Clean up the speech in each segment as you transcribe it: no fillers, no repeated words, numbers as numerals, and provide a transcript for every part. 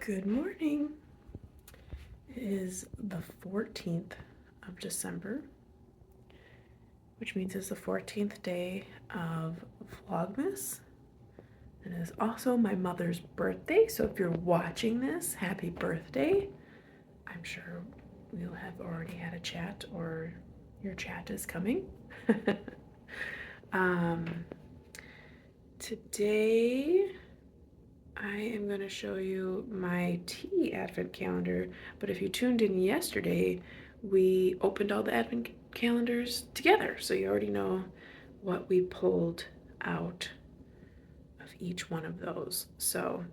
Good morning. It is the 14th of December, which means it's the 14th day of Vlogmas. And it is also my mother's birthday, so if you're watching this, happy birthday. I'm sure we'll have already had a chat or your chat is coming. Today I am going to show you my tea advent calendar, but if you tuned in yesterday, we opened all the advent calendars together, so you already know what we pulled out of each one of those. So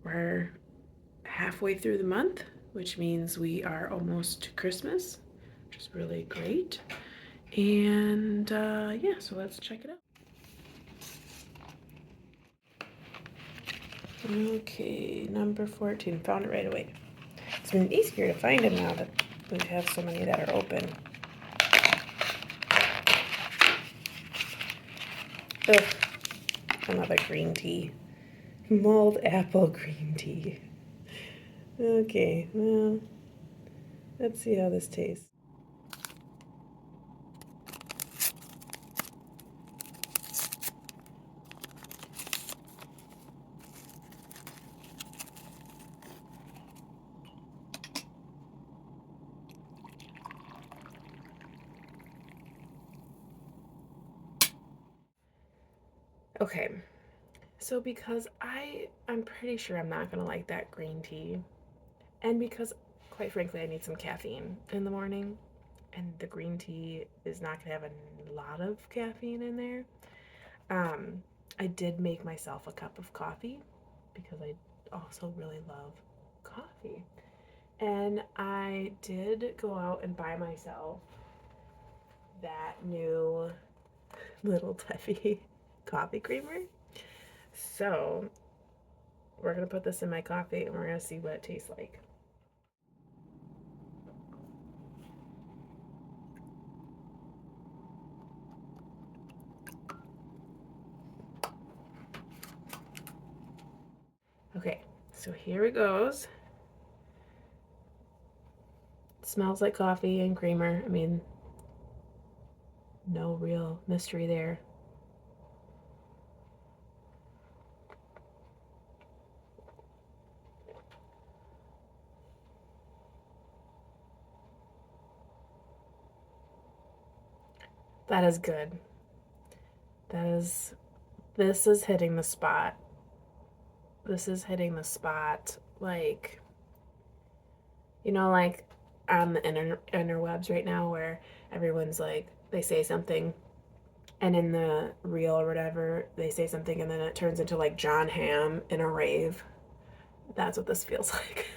we're halfway through the month, which means we are almost to Christmas, which is really great. And yeah, so let's check it out. Okay, number 14, found it right away. It's been easier to find them now that we have so many that are open. Ugh, another green tea. Mulled apple green tea. Okay, well, let's see how this tastes. Okay, so because I'm pretty sure I'm not gonna like that green tea, and because quite frankly I need some caffeine in the morning, and the green tea is not gonna have a lot of caffeine in there, I did make myself a cup of coffee because I also really love coffee. And I did go out and buy myself that new little Teffy coffee creamer. So we're gonna put this in my coffee and we're gonna see what it tastes like. Okay, so here it goes. It smells like coffee and creamer. I mean, no real mystery there. That is good. This is hitting the spot. This is hitting the spot, like, you know, like on the interwebs right now where everyone's like, they say something and in the reel or whatever, they say something and then it turns into like John Hamm in a rave. That's what this feels like.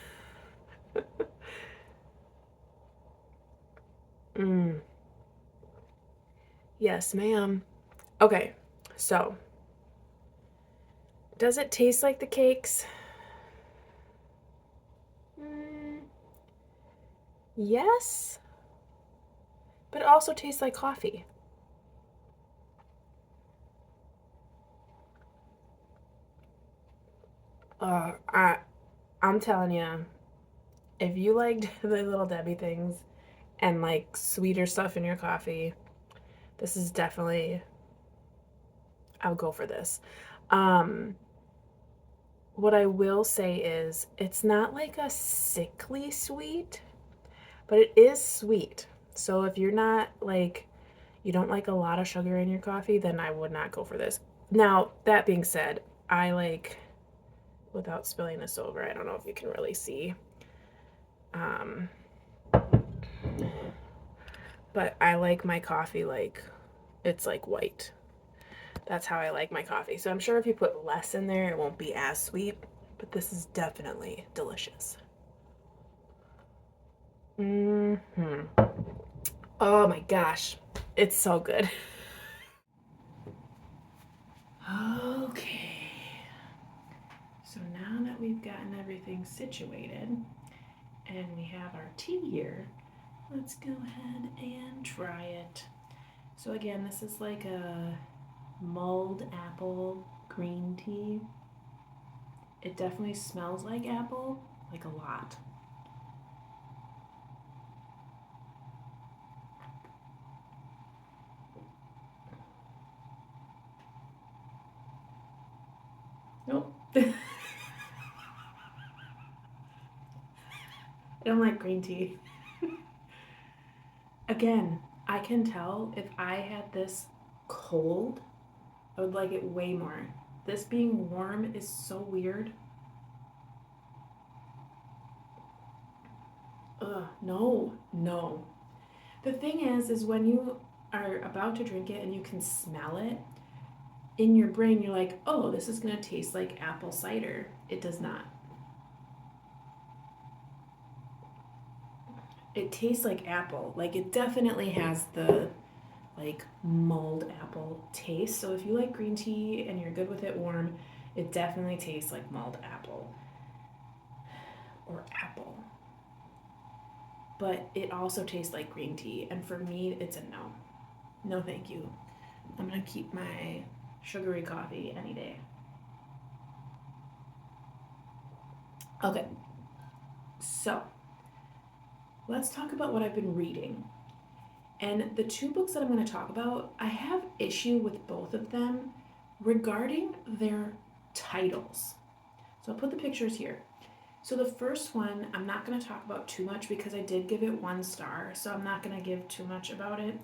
Yes, ma'am. Okay, so does it taste like the cakes? Yes, but it also tastes like coffee. I'm telling you, if you liked the Little Debbie things and like sweeter stuff in your coffee, this is definitely, I would go for this. What I will say is it's not like a sickly sweet, but it is sweet. So if you're not like, you don't like a lot of sugar in your coffee, then I would not go for this. Now, that being said, I like, without spilling this over, I don't know if you can really see, but I like my coffee like it's like white. That's how I like my coffee. So I'm sure if you put less in there, it won't be as sweet, but this is definitely delicious. Oh my gosh, it's so good. Okay, so now that we've gotten everything situated and we have our tea here, let's go ahead and try it. So again, this is like a mulled apple green tea. It definitely smells like apple, like a lot. Nope. I don't like green tea. Again, I can tell if I had this cold, I would like it way more. This being warm is so weird. Ugh, no, no. The thing is when you are about to drink it and you can smell it, in your brain you're like, oh, this is gonna taste like apple cider. It does not. It tastes like apple. Like it definitely has the like mulled apple taste. So if you like green tea and you're good with it warm, it definitely tastes like mulled apple or apple. But it also tastes like green tea, and for me, it's a no. No, thank you. I'm gonna keep my sugary coffee any day. Okay, so let's talk about what I've been reading. And the two books that I'm going to talk about, I have issue with both of them regarding their titles. So I'll put the pictures here. So the first one, I'm not going to talk about too much because I did give it 1 star, so I'm not going to give too much about it.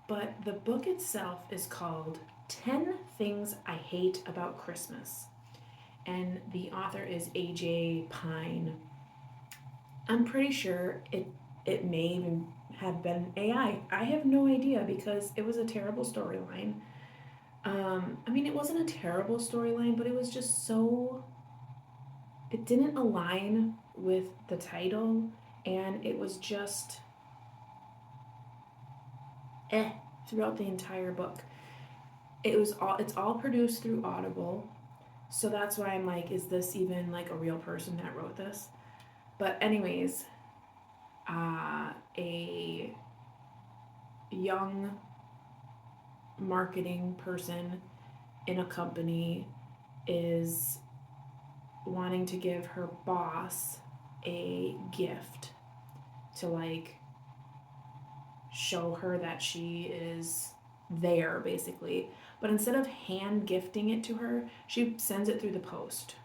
But the book itself is called 10 Things I Hate About Christmas. And the author is A.J. Pine. I'm pretty sure it may even have been AI. I have no idea because it was a terrible storyline. I mean, it wasn't a terrible storyline, but it was just so. It didn't align with the title, and it was just throughout the entire book. It's all produced through Audible, so that's why I'm like, is this even like a real person that wrote this? But anyways, a young marketing person in a company is wanting to give her boss a gift to like show her that she is there basically, but instead of hand gifting it to her, she sends it through the post.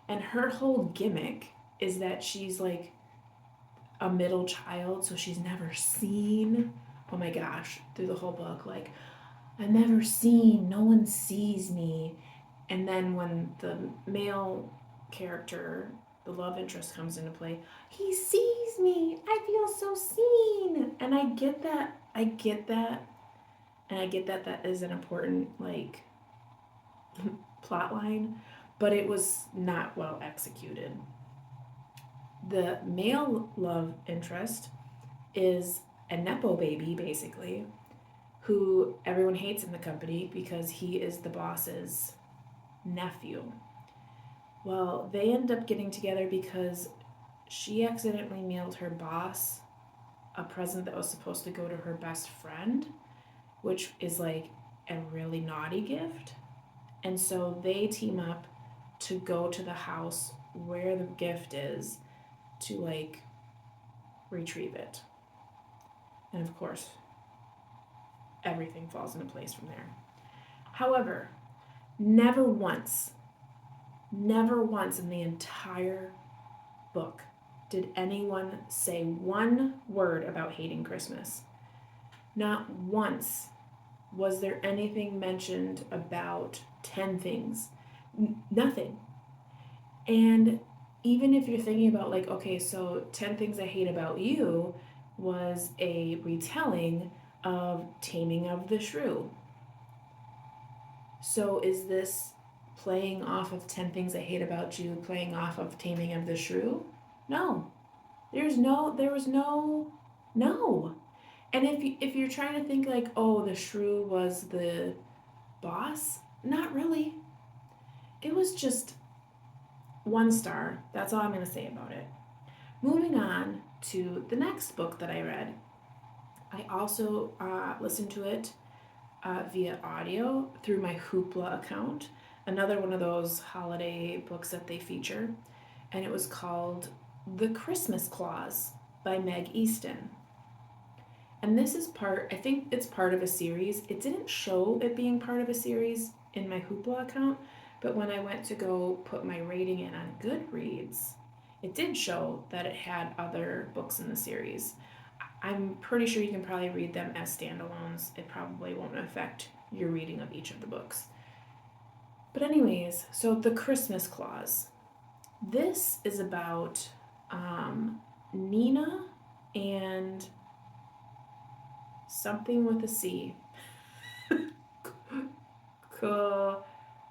And her whole gimmick is that she's like a middle child, so she's never seen, oh my gosh, through the whole book, like, I've never seen, no one sees me. And then when the male character, the love interest, comes into play, he sees me, I feel so seen. And I get that, and I get that that is an important like plot line, but it was not well executed. The male love interest is a nepo baby basically, who everyone hates in the company because he is the boss's nephew. Well, they end up getting together because she accidentally mailed her boss a present that was supposed to go to her best friend, which is like a really naughty gift. And so they team up to go to the house where the gift is to like retrieve it. And of course, everything falls into place from there. However, never once in the entire book did anyone say one word about hating Christmas. Not once was there anything mentioned about 10 things. Nothing. And even if you're thinking about like, okay, so 10 Things I Hate About You was a retelling of Taming of the Shrew. So is this playing off of 10 Things I Hate About You, playing off of Taming of the Shrew? No. There was no. And if you're trying to think like, oh, the shrew was the boss, not really. It was just 1 star. That's all I'm going to say about it. Moving on to the next book that I read. I also listened to it via audio through my Hoopla account. another one of those holiday books that they feature, and it was called The Christmas Claus by Meg Easton. And this is I think it's part of a series. It didn't show it being part of a series in my Hoopla account, but when I went to go put my rating in on Goodreads, it did show that it had other books in the series. I'm pretty sure you can probably read them as standalones. It probably won't affect your reading of each of the books. But anyways, so The Christmas Claus. This is about Nina and something with a C.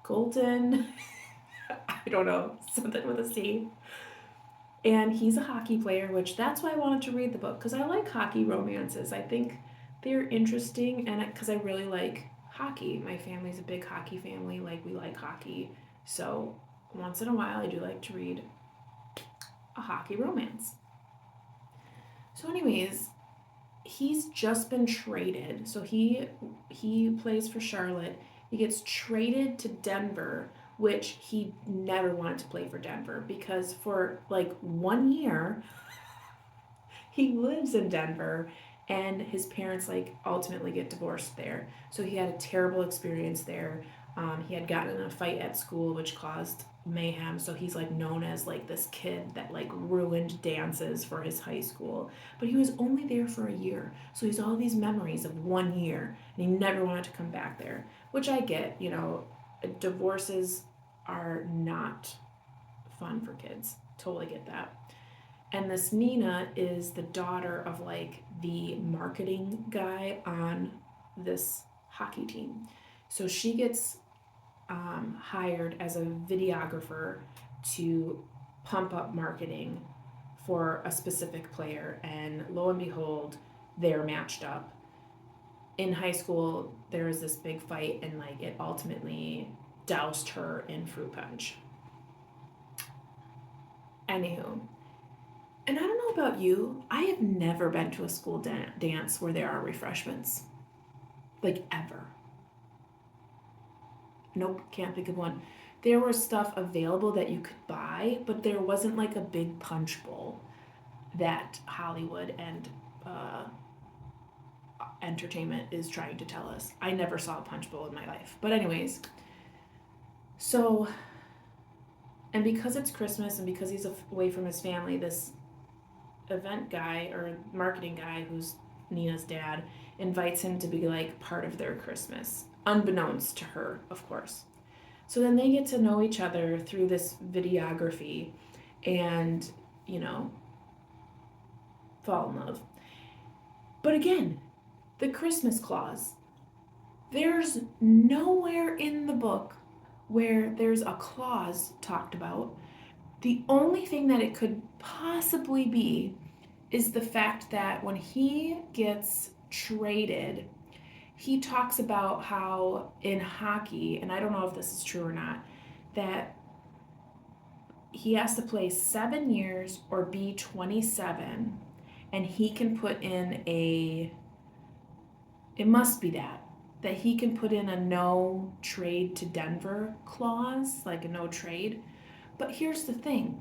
Colton. I don't know, something with a C. And he's a hockey player, which that's why I wanted to read the book, because I like hockey romances. I think they're interesting, and because I really like hockey. My family's a big hockey family, like we like hockey. So once in a while, I do like to read a hockey romance. So anyways, he's just been traded. So he plays for Charlotte. He gets traded to Denver, which he never wanted to play for Denver, because for like 1 year he lives in Denver and his parents like ultimately get divorced there. So he had a terrible experience there. He had gotten in a fight at school which caused mayhem, so he's like known as like this kid that like ruined dances for his high school. But he was only there for a year, so he's all these memories of 1 year, and he never wanted to come back there, which I get. Divorces are not fun for kids, totally get that. And this Nina is the daughter of like the marketing guy on this hockey team. So she gets hired as a videographer to pump up marketing for a specific player, and lo and behold, they're matched up. In high school, there was this big fight, and like it ultimately doused her in fruit punch. Anywho, and I don't know about you, I have never been to a school dance where there are refreshments. Like, ever. Nope, can't think of one. There was stuff available that you could buy, but there wasn't like a big punch bowl that Hollywood and entertainment is trying to tell us. I never saw a punch bowl in my life. But anyways, so, and because it's Christmas and because he's away from his family, this event guy or marketing guy who's Nina's dad invites him to be like part of their Christmas, unbeknownst to her, of course. So then they get to know each other through this videography and, fall in love. But again, the Christmas clause. There's nowhere in the book where there's a clause talked about. The only thing that it could possibly be is the fact that when he gets traded, he talks about how in hockey, and I don't know if this is true or not, that he has to play 7 years or be 27, and he can put in it must be that he can put in a no trade to Denver clause, like a no trade. But here's the thing.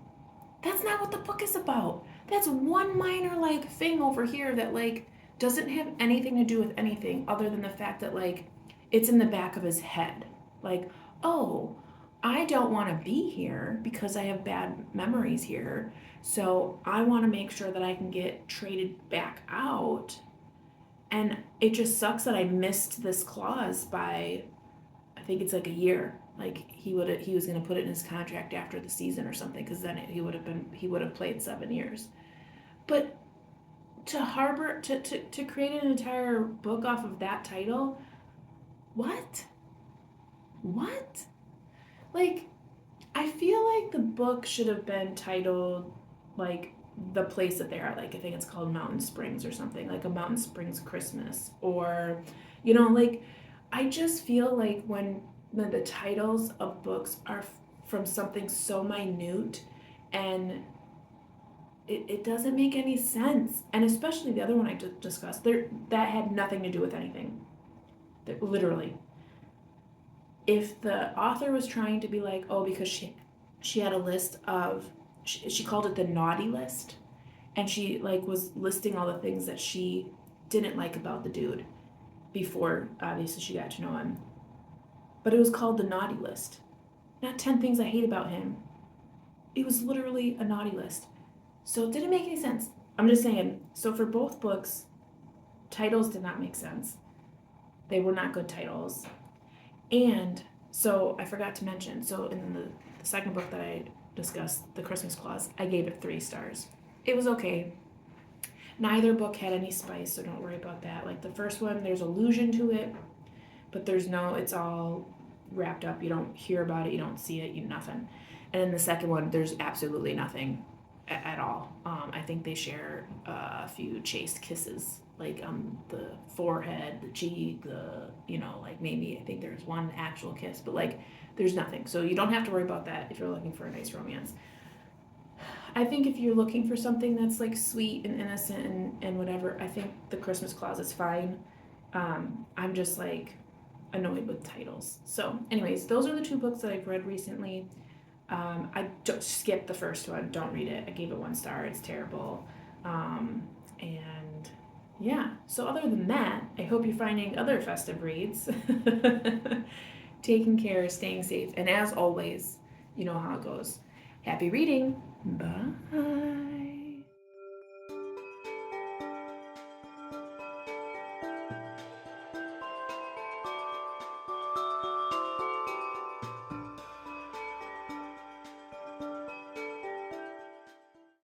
That's not what the book is about. That's one minor like thing over here that like doesn't have anything to do with anything other than the fact that like it's in the back of his head. Like, oh, I don't want to be here because I have bad memories here. So I want to make sure that I can get traded back out. And it just sucks that I missed this clause by, I think it's like a year. Like he was going to put it in his contract after the season or something, because then he would have played 7 years. But to create an entire book off of that title, what? Like, I feel like the book should have been titled like the place that they are. Like I think it's called Mountain Springs or something, like a Mountain Springs Christmas, or like I just feel like when the titles of books are from something so minute and it doesn't make any sense. And especially the other one I discussed, that had nothing to do with anything. Literally. if the author was trying to be like, oh, because she had a list of, she called it the naughty list, and she like was listing all the things that she didn't like about the dude before obviously she got to know him. But it was called the naughty list. Not 10 things I hate about him. It was literally a naughty list. So it didn't make any sense. I'm just saying, so for both books, titles did not make sense. They were not good titles. And so I forgot to mention, so in the second book that I discussed, The Christmas Claus, I gave it 3 stars. It was okay. Neither book had any spice, so don't worry about that. Like the first one, there's allusion to it, but there's no, it's all wrapped up. You don't hear about it, you don't see it, you nothing. And in the second one, there's absolutely nothing at all. I think they share a few chaste kisses, like on the forehead, the cheek, like maybe I think there's one actual kiss, but like there's nothing. So you don't have to worry about that if you're looking for a nice romance. I think if you're looking for something that's like sweet and innocent and whatever, I think The Christmas Claus is fine. I'm just like annoyed with titles. So, anyways, those are the 2 books that I've read recently. I just skipped the first one. Don't read it. I gave it 1 star. It's terrible. And yeah. So other than that, I hope you're finding other festive reads. Taking care, staying safe, and as always, you know how it goes. Happy reading. Bye.